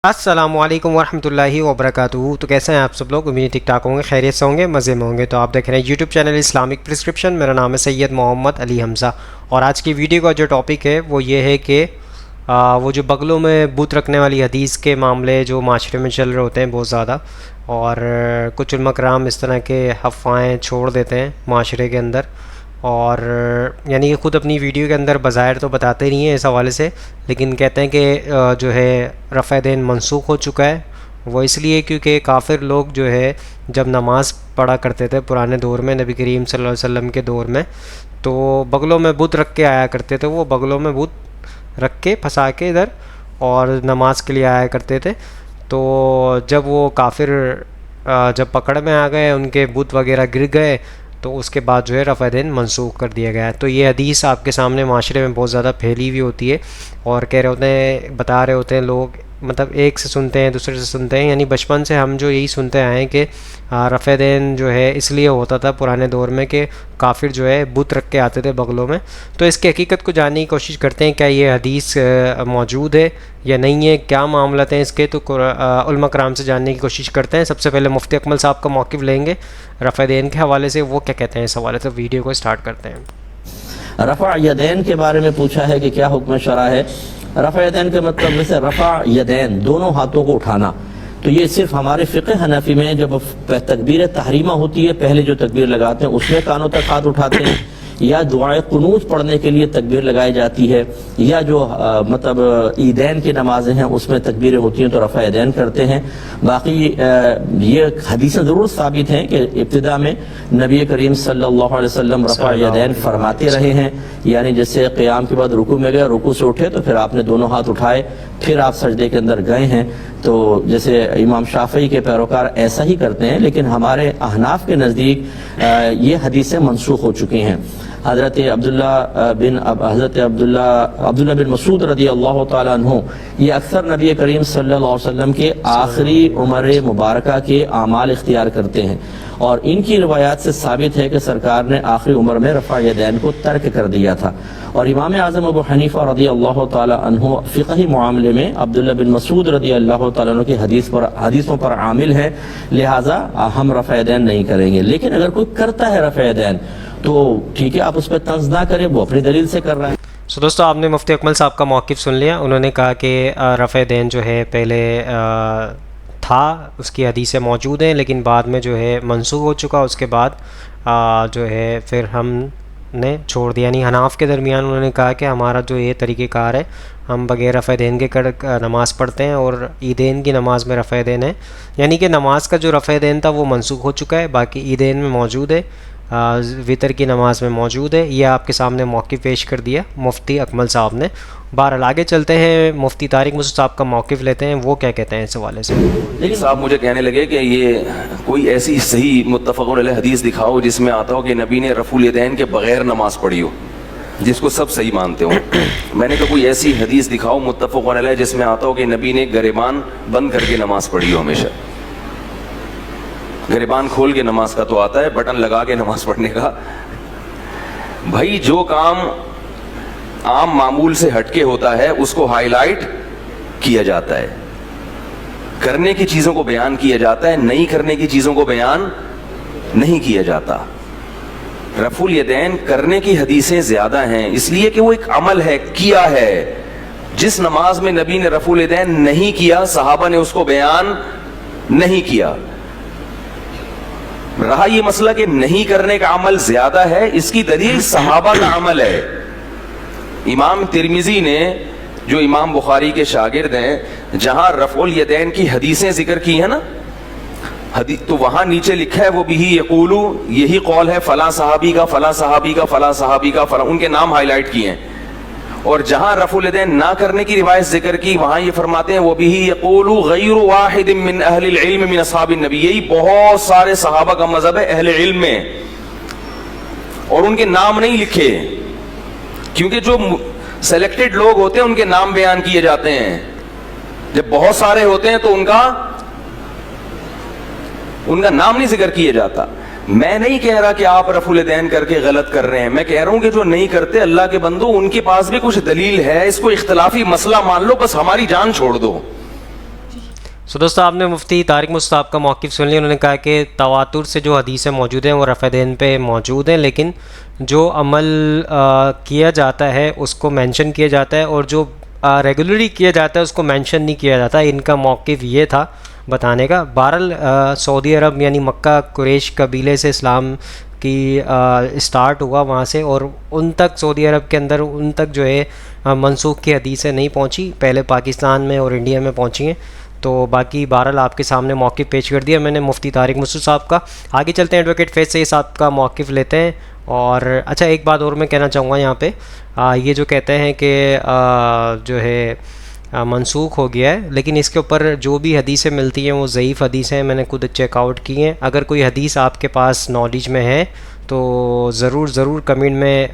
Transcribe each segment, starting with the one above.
السلام علیکم ورحمۃ اللہ وبرکاتہ۔ تو کیسے ہیں آپ سب لوگ؟ امید ٹھیک ٹھاک ہوں گے، خیریت سے ہوں گے، مزے میں ہوں گے۔ تو آپ دیکھ رہے ہیں یوٹیوب چینل اسلامک پرسکرپشن۔ میرا نام ہے سید محمد علی حمزہ، اور آج کی ویڈیو کا جو ٹاپک ہے وہ یہ ہے کہ وہ جو بغلوں میں بت رکھنے والی حدیث کے معاملے جو معاشرے میں چل رہے ہوتے ہیں بہت زیادہ، اور کچھ علماء کرام اس طرح کے افواہیں چھوڑ دیتے ہیں معاشرے کے اندر، اور یعنی کہ خود اپنی ویڈیو کے اندر بظاہر تو بتاتے نہیں ہیں اس حوالے سے، لیکن کہتے ہیں کہ جو ہے رفع دین منسوخ ہو چکا ہے۔ وہ اس لیے کیونکہ کافر لوگ جو ہے جب نماز پڑھا کرتے تھے پرانے دور میں، نبی کریم صلی اللہ علیہ وسلم کے دور میں، تو بغلوں میں بت رکھ کے آیا کرتے تھے۔ وہ بغلوں میں بت رکھ کے پھنسا کے ادھر اور نماز کے لیے آیا کرتے تھے۔ تو جب وہ کافر جب پکڑ میں آ گئے، ان کے بت وغیرہ گر گئے، تو اس کے بعد جو ہے رفع دین منسوخ کر دیا گیا ہے۔ تو یہ حدیث آپ کے سامنے معاشرے میں بہت زیادہ پھیلی ہوئی ہوتی ہے، اور کہہ رہے ہوتے ہیں، بتا رہے ہوتے ہیں لوگ، مطلب ایک سے سنتے ہیں دوسرے سے سنتے ہیں، یعنی بچپن سے ہم جو یہی سنتے آئے ہیں کہ رفع دین جو ہے اس لیے ہوتا تھا پرانے دور میں کہ کافر جو ہے بت رکھ کے آتے تھے بغلوں میں۔ تو اس کی حقیقت کو جاننے کی کوشش کرتے ہیں، کیا یہ حدیث موجود ہے یا نہیں ہے، کیا معاملات ہیں اس کے، تو علماء کرام سے جاننے کی کوشش کرتے ہیں۔ سب سے پہلے مفتی اکمل صاحب کا موقف لیں گے رفع دین کے حوالے سے، وہ کیا کہتے ہیں اس حوالے سے۔ ویڈیو کو سٹارٹ کرتے ہیں۔ رفع یدین کے بارے میں پوچھا ہے کہ کیا حکم شرع ہے۔ رفع یدین کے مطلب ویسے رفع یدین دونوں ہاتھوں کو اٹھانا، تو یہ صرف ہمارے فقہ حنفی میں جب تکبیر تحریمہ ہوتی ہے، پہلے جو تکبیر لگاتے ہیں اس میں کانوں تک ہاتھ اٹھاتے ہیں، یا دعائے قنوت پڑھنے کے لیے تکبیر لگائی جاتی ہے، یا جو مطلب عیدین کی نمازیں ہیں اس میں تکبیریں ہوتی ہیں تو رفع یدین کرتے ہیں۔ باقی یہ حدیثیں ضرور ثابت ہیں کہ ابتدا میں نبی کریم صلی اللہ علیہ وسلم رفع یدین فرماتے رہے ہیں، یعنی جیسے قیام کے بعد رکوع میں گئے، رکوع سے اٹھے تو پھر آپ نے دونوں ہاتھ اٹھائے، پھر آپ سجدے کے اندر گئے ہیں۔ تو جیسے امام شافعی کے پیروکار ایسا ہی کرتے ہیں، لیکن ہمارے احناف کے نزدیک یہ حدیثیں منسوخ ہو چکی ہیں۔ حضرت عبداللہ بن مسعود رضی اللہ تعالیٰ عنہ یہ اکثر نبی کریم صلی اللہ علیہ وسلم کے آخری عمر مبارکہ کے اعمال اختیار کرتے ہیں، اور ان کی روایات سے ثابت ہے کہ سرکار نے آخری عمر میں رفع یدین کو ترک کر دیا تھا۔ اور امام اعظم ابو حنیفہ رضی اللہ تعالیٰ عنہ فقہی معاملے میں عبداللہ بن مسعود رضی اللہ تعالیٰ عنہ کی حدیثوں پر عامل ہے، لہٰذا ہم رفع یدین نہیں کریں گے۔ لیکن اگر کوئی کرتا ہے رفع یدین تو ٹھیک ہے، آپ اس پہ طنز نہ کریں، وہ اپنی دلیل سے کر رہا ہے۔ سو دوستو، آپ نے مفتی اکمل صاحب کا موقف سن لیا۔ انہوں نے کہا کہ رفع دین جو ہے پہلے تھا، اس کی حدیثیں موجود ہیں، لیکن بعد میں جو ہے منسوخ ہو چکا، اس کے بعد جو ہے پھر ہم نے چھوڑ دیا۔ یعنی حناف کے درمیان انہوں نے کہا کہ ہمارا جو یہ طریقہ کار ہے، ہم بغیر رفع دین کے نماز پڑھتے ہیں، اور عیدین کی نماز میں رفع دین ہے، یعنی کہ نماز کا جو رفع دین تھا وہ منسوخ ہو چکا ہے، باقی عیدین میں موجود ہے، وطر کی نماز میں موجود ہے۔ یہ آپ کے سامنے موقف پیش کر دیا مفتی اکمل صاحب نے۔ بہرحال آگے چلتے ہیں، مفتی طارق مسعود صاحب کا موقف لیتے ہیں، وہ کیا کہتے ہیں اس حوالے سے۔ لیکن صاحب مجھے کہنے لگے کہ یہ کوئی ایسی صحیح متفق علیہ حدیث دکھاؤ جس میں آتا ہو کہ نبی نے رفع الیدین کے بغیر نماز پڑھی ہو، جس کو سب صحیح مانتے ہو۔ میں نے کہا کوئی ایسی حدیث دکھاؤ متفق علیہ جس میں آتا ہو کہ نبی نے گریبان بند کر کے نماز پڑھی ہو ہمیشہ۔ گریبان کھول کے نماز کا تو آتا ہے، بٹن لگا کے نماز پڑھنے کا۔ بھائی جو کام عام معمول سے ہٹ کے ہوتا ہے اس کو ہائی لائٹ کیا جاتا ہے، کرنے کی چیزوں کو بیان کیا جاتا ہے، نہیں کرنے کی چیزوں کو بیان نہیں کیا جاتا۔ رفع الیدین کرنے کی حدیثیں زیادہ ہیں، اس لیے کہ وہ ایک عمل ہے، کیا ہے۔ جس نماز میں نبی نے رفع الیدین نہیں کیا، صحابہ نے اس کو بیان نہیں کیا۔ رہا یہ مسئلہ کہ نہیں کرنے کا عمل زیادہ ہے، اس کی دلیل صحابہ کا عمل ہے۔ امام ترمذی نے، جو امام بخاری کے شاگرد ہیں، جہاں رفع الیدین کی حدیثیں ذکر کی ہیں نا، تو وہاں نیچے لکھا ہے وہ بھی یقولو، یہی قول ہے فلاں صحابی کا، فلاں صحابی کا، فلاں صحابی کا، فلاں، ان کے نام ہائی لائٹ کیے ہیں۔ اور جہاں رفع الیدین نہ کرنے کی روایت ذکر کی، وہاں یہ فرماتے ہیں وہ بھی یقول غیر واحد من اہل العلم من اصحاب النبی، یہی بہت سارے صحابہ کا مذہب ہے اہل علم میں، اور ان کے نام نہیں لکھے، کیونکہ جو سلیکٹڈ لوگ ہوتے ہیں ان کے نام بیان کیے جاتے ہیں، جب بہت سارے ہوتے ہیں تو ان کا نام نہیں ذکر کیا جاتا۔ میں نہیں کہہ رہا کہ آپ رفع الیدین کر کے غلط کر رہے ہیں، میں کہہ رہا ہوں کہ جو نہیں کرتے اللہ کے بندو، ان کے پاس بھی کچھ دلیل ہے، اس کو اختلافی مسئلہ مان لو، بس ہماری جان چھوڑ دو۔ सो दोस्तों आपने मुफ्ती तारिक मुस्तफ़ा का मौक़िफ़ सुन लिया। उन्होंने कहा कि तवातुर से जो हदीसें मौजूद हैं वो रफ़ा देन पे मौजूद हैं, लेकिन जो अमल किया जाता है उसको मेंशन किया जाता है और जो रेगुलरली किया जाता है उसको मेंशन नहीं किया जाता। इनका मौक़िफ़ ये था बताने का। बहरहाल सऊदी अरब यानी मक्का कुरैश कबीले से इस्लाम की स्टार्ट हुआ वहाँ से, और उन तक सऊदी अरब के अंदर उन तक जो है मनसूख की हदीसें नहीं पहुँची, पहले पाकिस्तान में और इंडिया में पहुँची हैं। तो बाकी बहरहाल आपके सामने मौक़िफ़ पेश कर दिया मैंने मुफ्ती तारिक मुस्तफ़ा साहब का। आगे चलते हैं, एडवोकेट फैज़ सईद साहब का मौक़िफ़ लेते हैं। और अच्छा एक बात और मैं कहना चाहूँगा यहाँ पे, ये जो कहते हैं कि जो है मनसूख हो गया है, लेकिन इसके ऊपर जो भी हदीसें मिलती हैं वो ज़ईफ़ हदीसें हैं, मैंने खुद चेकआउट की हैं। अगर कोई हदीस आपके पास नॉलेज में है तो ज़रूर कमेंट में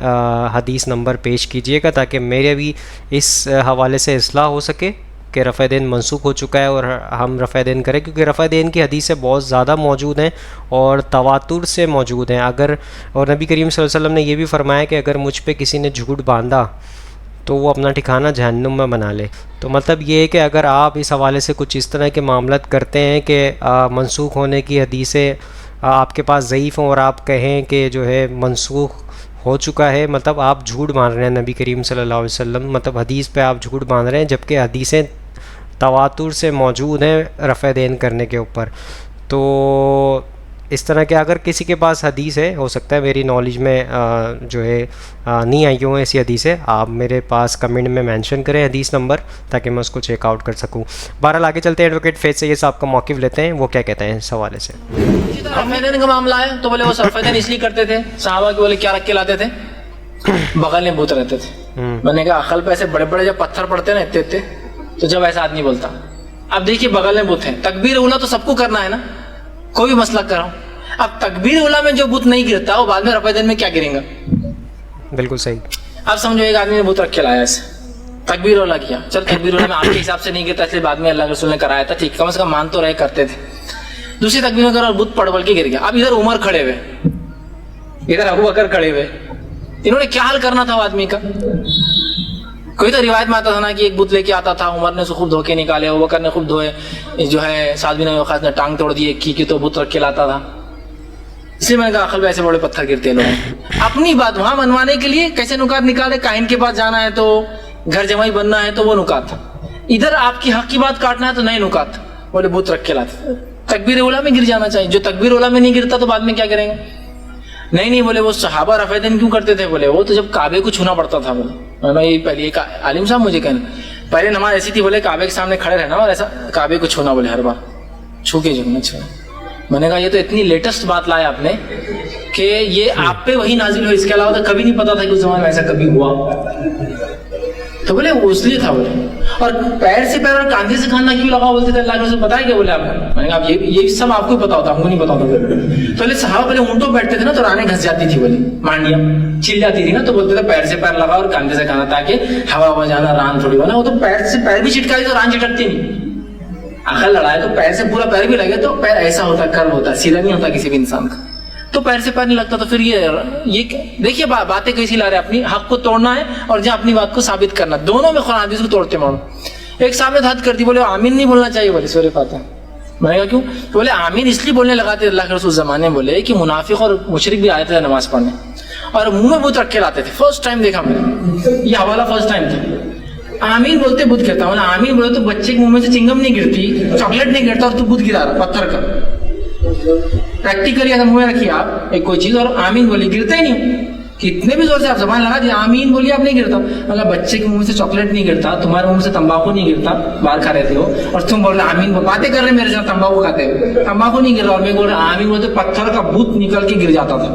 हदीस नंबर पेश कीजिएगा, ताकि मेरे भी इस हवाले से इस्लाह हो सके कि रफ़ा देन मनसूख हो चुका है और हम रफ़ा देन करें, क्योंकि रफ़ा देन की हदीसें बहुत ज़्यादा मौजूद हैं और तवातुर से मौजूद हैं। अगर और नबी करीम सल्लल्लाहु अलैहि वसल्लम ने ये भी फरमाया कि अगर मुझ पे किसी ने झूठ बांधा तो वो अपना ठिकाना जहन्नुम में बना ले। तो मतलब ये है कि अगर आप इस हवाले से कुछ इस तरह के मामलत करते हैं कि मनसूख होने की हदीसें आपके पास ज़ईफ़ हों और आप कहें कि जो है मनसूख हो चुका है, मतलब आप झूठ बांध रहे हैं नबी करीम सल्लल्लाहु अलैहि वसल्लम, मतलब हदीस पे आप झूठ बांध रहे हैं, जबकि हदीसें तवातुर से मौजूद हैं रफ़ा देन करने के ऊपर। तो इस तरह के अगर किसी के पास हदीस है, हो सकता है मेरी नॉलेज में जो है नहीं आई हो ऐसी हदीसें, आप मेरे पास कमेंट में मेंशन करें हदीस नंबर, ताकि मैं उसको चेकआउट कर सकूं। बहरहाल आगे चलते हैं, एडवोकेट फैज़ सईद साहब का मौक़िफ़ लेते हैं, वो क्या कहते हैं इस हवाले से। रफ़ा देन का मामला है तो बोले वो रफ़ा देन इसलिए करते थे, सहाबा के बोले क्या रख के लाते थे, बगल में बूत रहते थे। मैंने कहा अकल पे ऐसे बड़े बड़े जब पत्थर पड़ते ना इतने, तो जब ऐसा आदमी बोलता, अब देखिए बगल में बुत है, तकबीर उला तो सबको करना है ना, कोई भी मसला कर रहा हूं। अब तकबीर उला में जो बुत नहीं गिरता वो बाद में रफ़ा देन में क्या गिरेगा? बिल्कुल सही। अब समझो एक आदमी ने बुत रख के लाया ऐसे, तकबीर उला किया, चल तकबीर उला में आपके हिसाब से नहीं गिरता इसलिए बाद में अल्लाह के रसूल ने कराया था, ठीक, कम से कम मान तो रहे, करते थे। दूसरी तकबीर में करा और बुत पड़ के गिर गया। अब इधर उमर खड़े हुए, इधर अबू बकर खड़े हुए, इन्होंने क्या हाल करना था वो आदमी का? कोई तो रिवायत में आता था ना कि एक बुत लेके आता था, उमर ने उसको खूब धोके निकाले, अबू बकर ने खूब धोए, जो है साद बिन वक़ास ने टांग तोड़ दी की तो बुत रख के लाता था। इसलिए मैंने कहा अकल में ऐसे बड़े पत्थर गिरते हैं लोग। अपनी बात वहां मनवाने के लिए कैसे नुकात निकाले, काहिन के पास जाना है तो, घर जमाई बनना है तो वो नुकात, इधर आपकी हक की बात काटना है तो नए नुकात, बोले बुत रख के लाते। तकबीर उला में गिर जाना चाहिए, जो तकबीर उला में नहीं गिरता तो बाद में क्या करेंगे? नहीं बोले वो सहाबा रफ़ा देन क्यों करते थे? बोले वो तो जब काबे को छूना पड़ता था। बोले ये पहले एक आलिम साहब मुझे कहना, पहले नमाज ऐसी थी, बोले काबे के सामने खड़े रहना और ऐसा काबे को छूना, बोले हर बार छू के झुकना छूना। मैंने कहा ये तो इतनी लेटेस्ट बात लाया आपने कि ये आप पे वही नाजिल हो, इसके अलावा तो कभी नहीं पता था कि उस जमाने में ऐसा कभी हुआ। तो बोले वो इसलिए था, बोले और पैर से पैर और कांधे से खाना क्यों लगा बोलते थे, अल्लाह के रसूल बताया क्या? बोले आपको। मैंने कहा ये सब आपको पता होता, हमको नहीं पता होता। तो बोले सहाबा पहले ऊंटों पर बैठते थे ना तो रानें घस जाती थी, बोले मांडिया छिल जाती थी ना, तो बोलते थे पैर से पैर लगा और कांधे से खाना, ताकि हवा बजाना रान थोड़ी बना। वो तो पैर से पैर भी छिटकाई तो रान चिटकती नहीं। अकल लड़ाए तो पैर से पूरा पैर भी लगे तो पैर ऐसा होता, कर्व होता, सीधा नहीं होता किसी भी इंसान का, तो पैर से पैर नहीं लगता। तो फिर ये देखिए बातें कैसी ला रहे, अपनी हक को तोड़ना है और जहाँ अपनी बात को साबित करना, दोनों में कुरान हदीस को तोड़ते मानो। एक साहब ने हद कर दी, बोले आमीन नहीं बोलना चाहिए, बोले सूरह फातिहा। मैंने कहा क्यों? तो बोले आमीन इसलिए बोलने लगाते अल्लाह के रसूल जमाने में, बोले कि मुनाफिक और मुशरिक भी आए थे नमाज पढ़ने और मुंह में बुत रख के लाते थे। फर्स्ट टाइम देखा मैंने, ये हवाला फर्स्ट टाइम था। आमीन बोलते बुत गिरता, बोले आमीन बोले तो बच्चे के मुंह में से चिंगम नहीं गिरती, चॉकलेट नहीं गिरता और तू बुत गिरा रहा पत्थर का। प्रैक्टिकली अगर मुंह में रखिए आप एक कोई चीज और आमीन बोली, गिरते ही नहीं, कितने भी जोर से आप जबान लगा दिए आमीन बोलिए आप नहीं गिरता। मतलब बच्चे के मुंह में से चॉकलेट नहीं गिरता, तुम्हारे मुंह से तंबाकू नहीं गिरता, बाहर खा रहे थे हो और तुम बोल रहे आमीन, बातें कर रहे मेरे साथ तंबाकू खाते हो, तंबाकू नहीं गिर रहा और मैं बोल रहा आमीन बोलते, पत्थर का भूत निकल के गिर जाता था।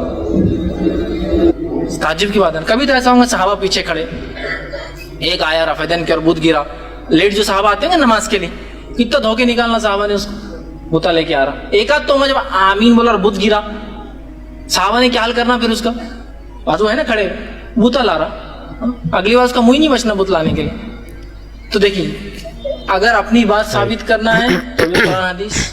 ताज्जुब की बात है। कभी तो ऐसा होगा सहाबा पीछे खड़े, एक आया रफ़ा देन के और बुत गिरा, लेट जो सहाबा आते हैं ना नमाज के लिए, कितना धोखे निकालना सहाबा ने उसको, बुता लेके आ रहा, एक आध तो जब आमीन बोला और बुत गिरा, सहाबा ने क्या हाल करना फिर उसका? बाजू है ना खड़े, बुता ला रहा, अगली बार उसका मुंह ही नहीं बचना बुत लाने के लिए। तो देखिए अगर अपनी बात साबित करना है तो भी कुरान हदीस,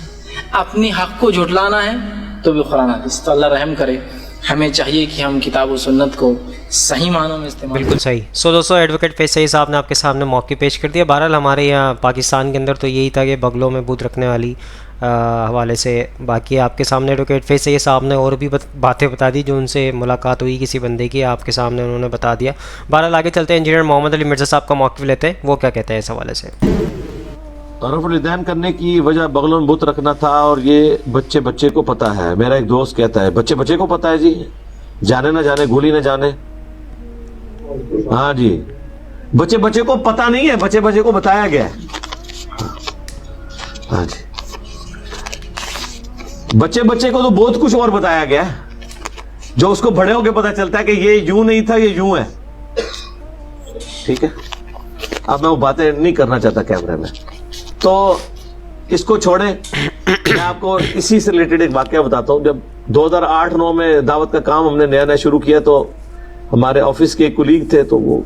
अपनी हक को झुटलाना है तो भी कुरान हदीस। तो अल्लाह रहम करे, हमें चाहिए कि हम किताब और सुन्नत को सही मानों में इस्तेमाल बिल्कुल सही। सो दोस्तों, एडवोकेट फैज सईद साहब ने आपके सामने मौक़िफ़ पेश कर दिया। बहरहाल हमारे यहाँ पाकिस्तान के अंदर तो यही था कि बगलों में बुत रखने वाली हवाले से। बाकी आपके सामने एडवोकेट फैज सईद साहब ने और भी बातें बता दी जो उनसे मुलाकात हुई किसी बंदे की, आपके सामने उन्होंने बता दिया। बहरहाल आगे चलते हैं, इंजीनियर मोहम्मद अली मिर्ज़ा साहब का मौक़िफ़ लेते हैं, वो क्या कहते हैं इस हवाले से। रफ़ुल यदैन करने की वजह बगलों में बुत रखना था, और ये बच्चे बच्चे को पता है। मेरा एक दोस्त कहता है बच्चे बच्चे को पता है जी, जाने ना जाने गोली ना जाने। हाँ जी, बच्चे बच्चे को पता नहीं है, बच्चे बच्चे को बताया गया है। हाँ जी, बच्चे बच्चे को तो बहुत कुछ और बताया गया है, जो उसको बड़े होके पता चलता है कि ये यूं नहीं था, ये यूं है। ठीक है, अब मैं वो बातें नहीं करना चाहता कैमरे में, तो इसको छोड़ें। मैं आपको इसी से रिलेटेड एक वाकया बताता हूँ। जब 2008-9 में दावत का काम हमने नया नया शुरू किया, तो हमारे ऑफिस के एक कुलीग थे, तो वो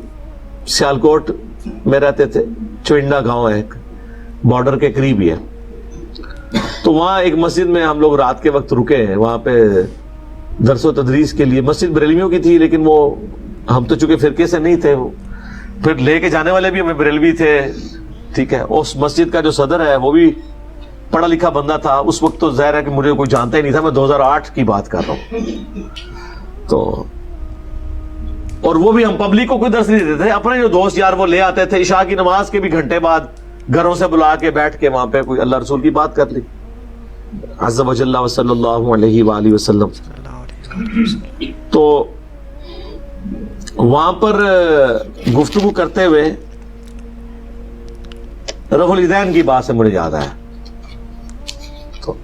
सियालकोट में रहते थे। चुइंडा गांव है, एक बॉर्डर के करीब ही है। तो वहाँ एक मस्जिद में हम लोग रात के वक्त रुके हैं। वहाँ पे दरसो तदरीस के लिए, मस्जिद बरेलवियों की थी, लेकिन वो हम तो चूंकि फिरके से नहीं थे, फिर लेके जाने वाले भी हमें बरेलवी थे। ठीक है, उस मस्जिद का जो सदर है वो भी पढ़ा लिखा बंदा था। उस वक्त तो जाहिर है कि मुझे कोई जानता ही नहीं था, मैं 2008 की बात कर रहा हूँ। तो और वो भी हम पब्लिक को कोई दर्श नहीं देते थे, अपने जो दोस्त यार वो ले आते थे। इशा की नमाज के भी घंटे बाद घरों से बुला के बैठ के वहां पे कोई अल्लाह रसूल की बात कर ली। अज़्ज़ा व जल्ला व सल्लल्लाहु अलैहि व आलिहि वसल्लम। तो वहां पर गुफ्तगू करते हुए रफ़ुल यदैन की बात से मुझे याद आया। तो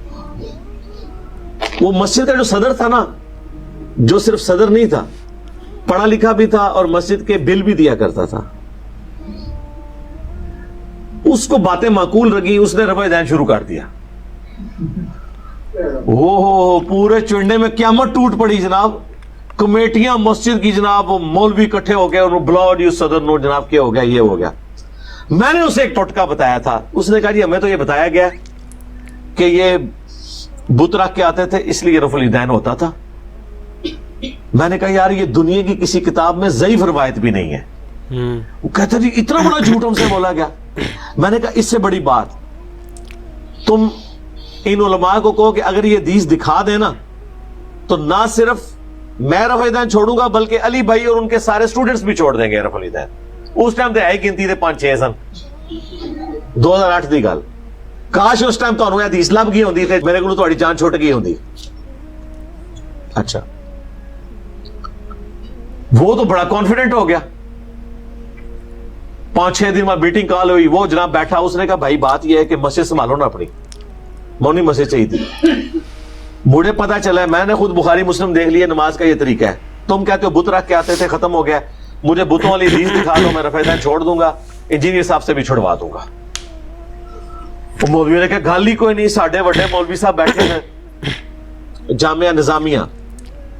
वो मस्जिद का जो सदर था ना, जो सिर्फ सदर नहीं था, पढ़ा लिखा भी था और मस्जिद के बिल भी दिया करता था, उसको बातें माकूल लगी, उसने रफ़ुल यदैन शुरू कर दिया। हो पूरे चुंडे में क़यामत टूट पड़ी जनाब। कमेटियां मस्जिद की जनाब, मौलवी इकट्ठे हो गए, और ब्लॉड यू सदर नो जनाब, क्या हो गया, ये हो गया। मैंने उसे एक टोटका बताया था, उसने कहा जी हमें तो ये बताया गया कि ये बुत रख के आते थे इसलिए रफ़ुल यदैन होता था। मैंने कहा यार ये दुनिया की किसी किताब में ज़ईफ़ रवायत भी नहीं है। वो कहते जी इतना बड़ा झूठ हमसे बोला गया। मैंने कहा इससे बड़ी बात तुम इन उलमा को कहो कि अगर ये हदीस दिखा देना तो ना सिर्फ मैं रफ़ुल यदैन छोड़ूंगा बल्कि अली भाई और उनके सारे स्टूडेंट्स भी छोड़ देंगे रफ़ुल यदैन। उस टाइम तो है गिनती थे 5-6 सन, 2008 की गल। काश उस टाइम तो हदीस लभ गई होंदी ते मेरे को थोड़ी जान छुट गई होंदी। अच्छा, वो तो बड़ा कॉन्फिडेंट हो गया। 5-6 दिन में मीटिंग कॉल हुई, वो जनाब बैठा, उसने कहा भाई बात यह है कि मस्जिद संभालो ना अपनी, मौनी मस्जिद चाहिए थी। मुझे पता चला, मैंने खुद बुखारी मुस्लिम देख लिया, नमाज का ये तरीका है। तुम कहते हो बुत रख के आते थे, खत्म हो गया, मुझे बुतों वाली हदीस दिखा दो, मैं रफ़ुल यदैन छोड़ दूंगा, इंजीनियर साहब से भी छुड़वा दूंगा। मौलवी ने कहा गाली कोई नहीं, साढ़े बड़े मौलवी साहब बैठे हैं जामिया निजामिया,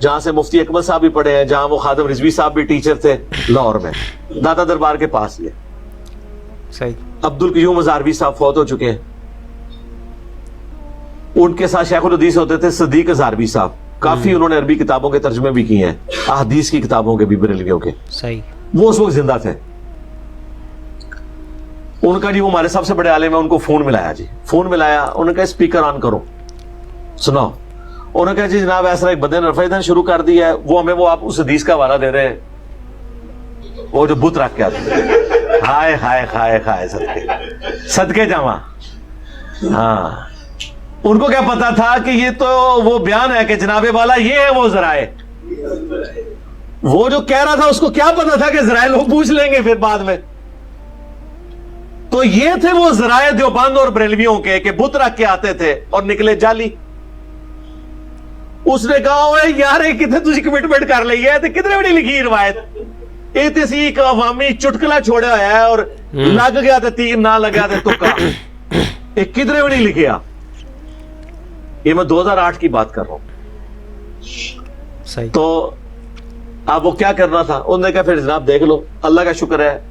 जहां से मुफ्ती अकमल साहब भी पढ़े हैं, जहां वो खादिम रिजवी साहब भी टीचर थे लाहौर में, दादा दरबार के पास। ये सही। अब्दुल क़य्यूम ज़ारवी साहब फौत हो चुके हैं, उनके साथ शेखुल हदीस होते थे सदीक ज़ारवी साहब, काफी उन्होंने अरबी किताबों के तर्जुमे भी किए हैं, अहदीस की किताबों के भी, बरेलवियों के। सही। वो उस वक्त जिंदा थे। उनका जी वो हमारे सबसे बड़े आलिम है, उनको फोन मिलाया जी, फोन मिलाया, उन्होंने कहा स्पीकर ऑन करो सुनाओ। उन्होंने कहा जी जनाब ऐसा एक बंदे ने रफ़ुल यदैन शुरू कर दिया है, वो हमें वो आप उस हदीस का हवाला दे रहे हैं, वो जो बुत रख के आते। हाय हाय हाय हाय, सदके सदके जावा। हाँ, उनको क्या पता था कि ये तो वो बयान है कि जनाबे वाला ये है वो ज़राए। वो जो कह रहा था उसको क्या पता था कि ज़राए लोग पूछ लेंगे फिर बाद में। तो ये थे वो ज़राए देवबंद और बरेलवियों के कि बुत रख के आते थे और निकले जाली। उसने कहा ओए यार ये कितने तुझी कमिटमेंट कर ली है, तो कितने बड़ी लिखी रवायत, ये तो सी एक अवामी चुटकला छोड़ा हुआ है और लग गया तो तीर, ना लगा तो तुक्का, ये कितने बड़ी लिखिया। ये मैं 2008 की बात कर रहा हूं। सही। तो अब वो क्या करना था, उन्होंने कहा फिर जनाब देख लो, अल्लाह का शुक्र है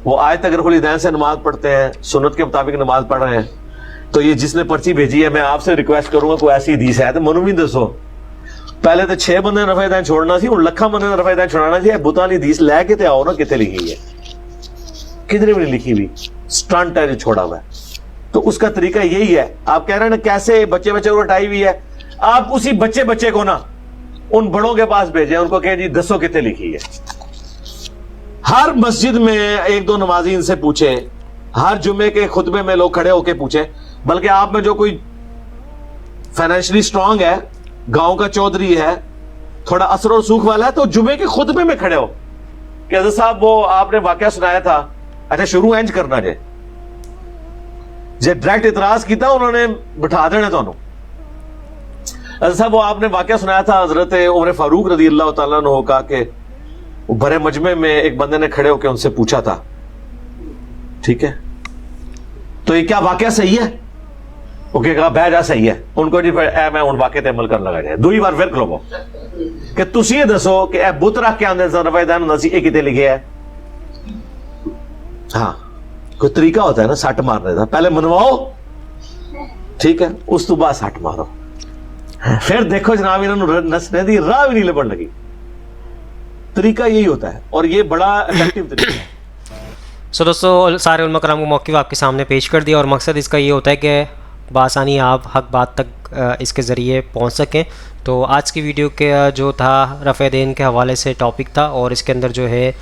वो आज तक रफ़ुल यदैन से नमाज पढ़ते हैं, सुन्नत के मुताबिक नमाज पढ़ रहे हैं। तो ये जिसने पर्ची भेजी है, मैं आपसे रिक्वेस्ट करूंगा कोई ऐसी हदीस है तो मनु भी दसो। पहले तो 6 बंदे रफे दैन छोड़ना सी, हुण लखा बंदे रफे दैन छुड़ाना सी। बुतां दी हदीस लैके ते आओ ना, किथे लिखी है? किधरे भी नहीं लिखी हुई, स्टंट है जो छोड़ा हुआ है। तो उसका तरीका यही है। आप कह रहे हैं ना कैसे बच्चे बच्चे को हटाई हुई है, आप उसी बच्चे बच्चे को ना उन बड़ों के पास भेजें, उनको कहें जी दसो कितने लिखी है। हर मस्जिद में एक दो नमाजी इनसे पूछे, हर जुम्मे के खुतबे में लोग खड़े होकर पूछे, बल्कि आप में जो कोई फाइनेंशियली स्ट्रांग है, गांव का चौधरी है, थोड़ा असर और सूख वाला है, तो जुम्मे के खुतबे में खड़े हो कि हज़रत साहब वो आपने वाकया सुनाया था, अच्छा शुरू इंज करना जे डायरेक्ट इतराज किया उन्होंने बिठा देना ਤੁਹਾਨੂੰ। हज़रत साहब वो आपने वाकया सुनाया था हजरत उमर फारूक रजी अल्लाह तआला अन्हु का, कि वो बड़े मजमे में एक बंदे ने खड़े होकर उनसे पूछा था, ठीक है तो ये क्या वाकया सही है? ओके कहा बह जा सही है। उनको जी फिर मैं उन वाकये ते अमल करन लगा जाए। दूई बार फिर खलोवो कि तुसी ये दसो कि ए बुत रख के आंदे रफेदान हुंदा सी, ये किते लिखे है? हाँ कोई तरीका होता है ना सट मारने का, पहले मनवाओ ठीक है, उस तो बाद सट मारो, फिर देखो जनाब इन्होंने नसने दी राह भी नहीं लबन लगी। तरीका यही होता है और ये बड़ा इफेक्टिव तरीका है। सो दोस्तों सारे उलमा कराम को मौक़िफ़ आपके सामने पेश कर दिया और मकसद इसका ये होता है कि बआसानी आप हक बात तक इसके ज़रिए पहुंच सकें। तो आज की वीडियो के जो था रफ़े देन के हवाले से टॉपिक था और इसके अंदर जो है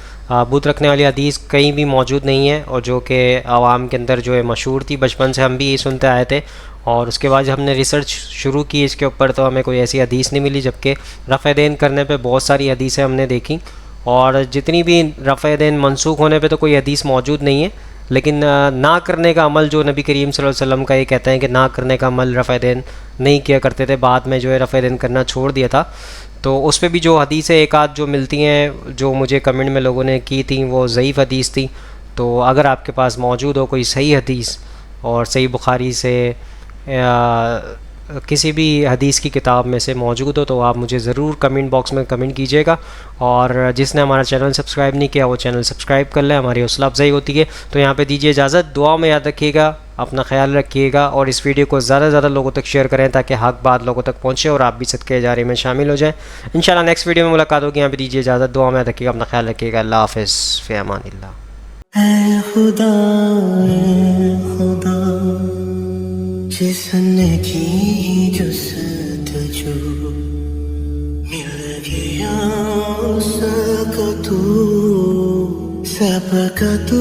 बुत रखने वाली हदीस कहीं भी मौजूद नहीं है और जो कि आवाम के अंदर जो है मशहूर थी, बचपन से हम भी ये सुनते आए थे। और उसके बाद जब हमने रिसर्च शुरू की इसके ऊपर तो हमें कोई ऐसी हदीस नहीं मिली, जबकि रफ़े देन करने पे बहुत सारी हदीसें हमने देखी और जितनी भी रफ़े देन मनसूख होने पे तो कोई हदीस मौजूद नहीं है, लेकिन ना करने का अमल जो नबी करीम सल्लल्लाहु अलैहि वसल्लम का ये कहते हैं कि ना करने का अमल रफ़े देन नहीं किया करते थे, बाद में जो है रफ़े देन करना छोड़ दिया था। तो उस पर भी जो हदीसें एक आध जो मिलती हैं जो मुझे कमेंट में लोगों ने की थी वो ज़ईफ़ हदीस थी। तो अगर आपके पास मौजूद हो कोई सही हदीस और सही बुखारी से किसी भी हदीस की किताब में से मौजूद हो तो आप मुझे ज़रूर कमेंट बॉक्स में कमेंट कीजिएगा। और जिसने हमारा चैनल सब्सक्राइब नहीं किया वो चैनल सब्सक्राइब कर ले, हमारी हौसला अफजाई होती है। तो यहाँ पे दीजिए इजाज़त, दुआ में याद रखिएगा, अपना ख्याल रखिएगा और इस वीडियो को ज़्यादा से ज़्यादा लोगों तक शेयर करें ताकि हक बात लोगों तक पहुँचे और आप भी सदके जारी में शामिल हो जाएँ। इंशाल्लाह नेक्स्ट वीडियो में मुलाकात होगी। यहाँ पे दीजिए इजाज़त, दुआ में याद रखिएगा, अपना ख्याल रखिएगा। अल्लाह हाफ़िज़, फ़ी अमानिल्लाह। जिसने की जुस्तजू मिल गया उसका तू सबका तू